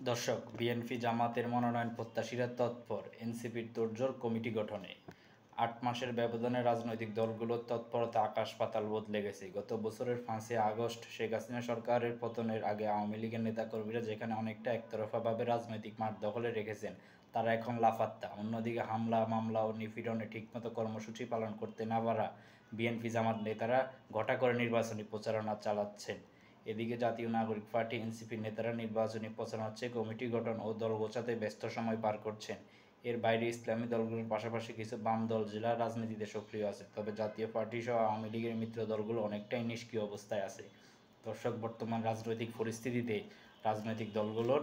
দর্শক, বিএনপি জামাতের মনোনয়ন প্রত্যাশীরা তৎপর, এনসিপির তোড়জোড় কমিটি গঠনে। ৮ মাসের ব্যবধানে রাজনৈতিক দলগুলোর তৎপরতা আকাশ পাতাল বদলে গেছে। গত বছরের ৫ই আগস্ট শেখ হাসিনা সরকারের পতনের আগে আওয়ামী লীগের নেতাকর্মীরা যেখানে অনেকটা একতরফাভাবে রাজনৈতিক মাঠ দখলে রেখেছেন, তারা এখন লাফাত্তা। অন্যদিকে হামলা, মামলা ও নিপীড়নে ঠিকমতো কর্মসূচি পালন করতে না পারা বিএনপি জামাত নেতারা ঘটা করে নির্বাচনী প্রচারণা চালাচ্ছেন। এদিকে জাতীয় নাগরিক পার্টি এনসিপির নেতারা নির্বাচনী প্রচারণার চেয়ে কমিটি গঠন ও দল গোছাতে ব্যস্ত সময় পার করছেন। এর বাইরে ইসলামী দলগুলোর পাশাপাশি কিছু বাম দল জেলার রাজনীতিতে সক্রিয় আছে, তবে জাতীয় পার্টি সহ আওয়ামী লীগের মিত্র দলগুলো অনেকটাই নিষ্ক্রিয় অবস্থায় আছে। দর্শক, বর্তমান রাজনৈতিক পরিস্থিতিতে রাজনৈতিক দলগুলোর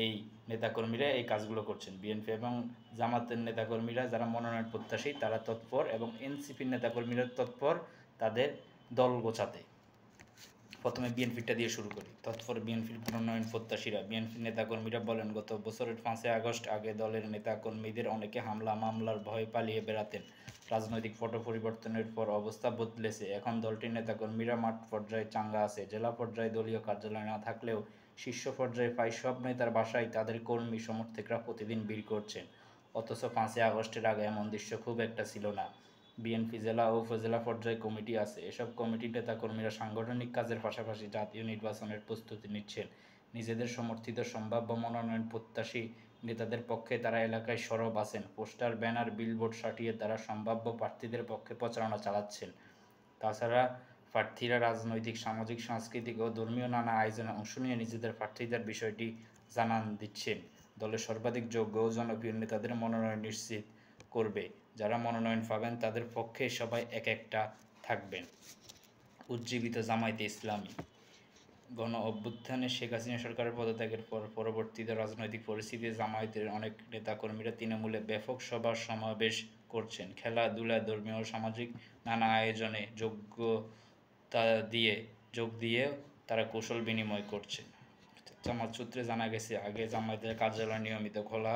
এই নেতাকর্মীরা এই কাজগুলো করছেন। বিএনপি এবং জামাতের নেতাকর্মীরা যারা মনোনয়ন প্রত্যাশী তারা তৎপর, এবং এনসিপির নেতাকর্মীরা তৎপর তাদের দল গোছাতে। প্রথমে বিএনপিটা দিয়ে শুরু করি। তৎপর বিএনপির মনোনয়ন প্রত্যাশীরা। বিএনপির নেতাকর্মীরা বলেন, গত বছরের ৫ই আগস্ট আগে দলের নেতাকর্মীদের অনেকে হামলা মামলার ভয়ে পালিয়ে বেড়াতেন। রাজনৈতিক পট পরিবর্তনের পর অবস্থা বদলেছে। এখন দলটির নেতাকর্মীরা মাঠ পর্যায়ে চাঙ্গা আছে। জেলা পর্যায়ে দলীয় কার্যালয় না থাকলেও শীর্ষ পর্যায়ে প্রায় সব নেতার বাসায় তাদের কর্মী সমর্থকরা প্রতিদিন ভিড় করছেন। অথচ ৫ই আগস্টের আগে এমন দৃশ্য খুব একটা ছিল না। বিএনপি জেলা ও উপজেলা পর্যায়ে কমিটি আছে। এসব কমিটির নেতাকর্মীরা সাংগঠনিক কাজের পাশাপাশি জাতীয় নির্বাচনের প্রস্তুতি নিচ্ছেন। নিজেদের সমর্থিত সম্ভাব্য মনোনয়ন প্রত্যাশী নেতাদের পক্ষে তারা এলাকায় সরব আছেন। পোস্টার, ব্যানার, বিলবোর্ড সাটিয়ে তারা সম্ভাব্য প্রার্থীদের পক্ষে প্রচারণা চালাচ্ছেন। তাছাড়া প্রার্থীরা রাজনৈতিক, সামাজিক, সাংস্কৃতিক ও ধর্মীয় নানা আয়োজনে অংশ নিয়ে নিজেদের প্রার্থীদের বিষয়টি জানান দিচ্ছেন। দলের সর্বাধিক যোগ্য ও জনপ্রিয় নেতাদের মনোনয়ন নিশ্চিত করবে। যারা মনোনয়ন পাবেন তাদের পক্ষে সবাই এক একটা থাকবেন। উজ্জীবিত জামায়াতে ইসলামী। গণ অভ্যুত্থানে শেখ হাসিনা সরকারের পদত্যাগের পর পরবর্তীতে রাজনৈতিক পরিস্থিতিতে জামায়াতের অনেক নেতাকর্মীরা তৃণমূলে ব্যাপক সভা সমাবেশ করছেন। খেলাধুলা, ধর্মীয় ও সামাজিক নানা আয়োজনে যোগ দিয়ে তারা কৌশল বিনিময় করছেন। জামাত সূত্রে জানা গেছে, আগে জামায়াতের কার্যালয় নিয়মিত খোলা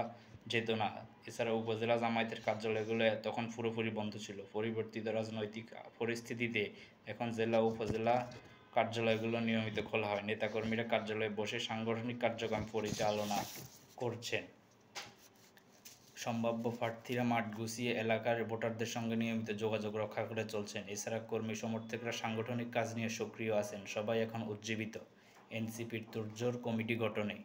যেত না। এছাড়া উপজেলা জামায়াতের কার্যালয়গুলো তখন পুরোপুরি বন্ধ ছিল। পরিবর্তিত রাজনৈতিক পরিস্থিতিতে এখন জেলা ও উপজেলা কার্যালয়গুলো নিয়মিত খোলা হয়। নেতাকর্মীরা কার্যালয়ে বসে সাংগঠনিক কার্যক্রম পরিচালনা করছেন। সম্ভাব্য প্রার্থীরা মাঠ গুছিয়ে এলাকার ভোটারদের সঙ্গে নিয়মিত যোগাযোগ রক্ষা করে চলছেন। এছাড়া কর্মী সমর্থকরা সাংগঠনিক কাজ নিয়ে সক্রিয় আছেন। সবাই এখন উজ্জীবিত। এনসিপির তোড়জোড় কমিটি গঠনে।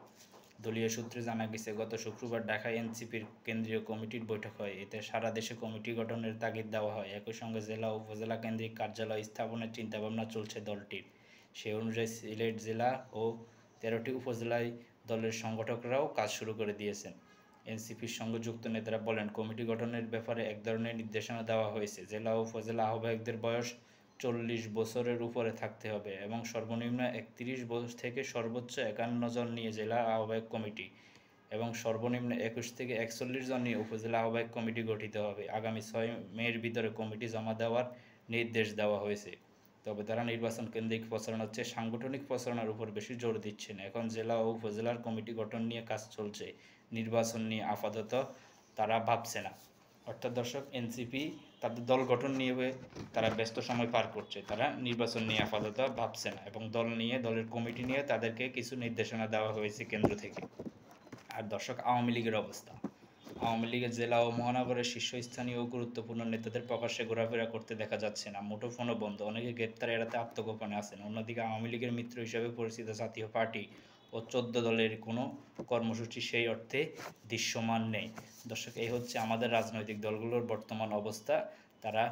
দলীয় সূত্রে জানা গেছে, গত শুক্রবার ঢাকায় এনসিপির কেন্দ্রীয় কমিটির বৈঠক হয়। এতে সারা দেশে কমিটি গঠনের তাগিদ দেওয়া হয়। একই সঙ্গে জেলা ও উপজেলা কেন্দ্রিক কার্যালয় স্থাপনের চিন্তাভাবনা চলছে দলটির। সে অনুযায়ী সিলেট জেলা ও ১৩টি উপজেলায় দলের সংগঠকরাও কাজ শুরু করে দিয়েছেন। এনসিপির সঙ্গে যুক্ত নেতারা বলেন, কমিটি গঠনের ব্যাপারে এক ধরনের নির্দেশনা দেওয়া হয়েছে। জেলা ও উপজেলা আহ্বায়কদের বয়স ৪০ বছরের উপরে থাকতে হবে এবং সর্বনিম্ন ৩১ বছর থেকে সর্বোচ্চ ৫১ জন নিয়ে জেলা আহ্বায়ক কমিটি এবং সর্বনিম্ন ২১ থেকে ৪১ জন নিয়ে উপজেলা আহ্বায়ক কমিটি গঠিত হবে। আগামী ৬ মের ভিতরে কমিটি জমা দেওয়ার নির্দেশ দেওয়া হয়েছে। তবে তারা নির্বাচন কেন্দ্রিক প্রচারণার চেয়ে সাংগঠনিক প্রচারণার উপর বেশি জোর দিচ্ছেন। এখন জেলা ও উপজেলার কমিটি গঠন নিয়ে কাজ চলছে, নির্বাচন নিয়ে আপাতত তারা ভাবছে না। অর্থাৎ দর্শক, এনসিপি তাদের দল গঠন নিয়ে তারা ব্যস্ত সময় পার করছে। তারা নির্বাচন নিয়ে আপাতত ভাবছে না, এবং দল নিয়ে, দলের কমিটি নিয়ে তাদেরকে কিছু নির্দেশনা দেওয়া হয়েছে কেন্দ্র থেকে। আর দর্শক, আওয়ামী লীগের অবস্থা। আওয়ামী লীগের জেলা ও মহানগরের শীর্ষস্থানীয় ও গুরুত্বপূর্ণ নেতাদের প্রকাশ্যে ঘোরাফেরা করতে দেখা যাচ্ছে না। মুঠোফোনও বন্ধ। অনেকে গ্রেপ্তার এড়াতে আত্মগোপনে আছেন। অন্যদিকে আওয়ামী লীগের মিত্র হিসেবে পরিচিত জাতীয় পার্টি ও ১৪ দলের কোনো কর্মসূচি সেই অর্থে দৃশ্যমান নেই। দর্শক, এই হচ্ছে আমাদের রাজনৈতিক দলগুলোর বর্তমান অবস্থা। তারা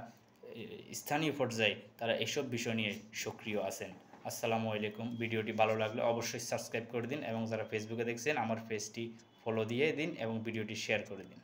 স্থানীয় পর্যায়ে তারা এসব বিষয় নিয়ে সক্রিয় আছেন। আসসালামু আলাইকুম। ভিডিওটি ভালো লাগলে অবশ্যই সাবস্ক্রাইব করে দিন, এবং যারা ফেসবুকে দেখছেন আমার পেজটি ফলো দিয়ে দিন এবং ভিডিওটি শেয়ার করে দিন।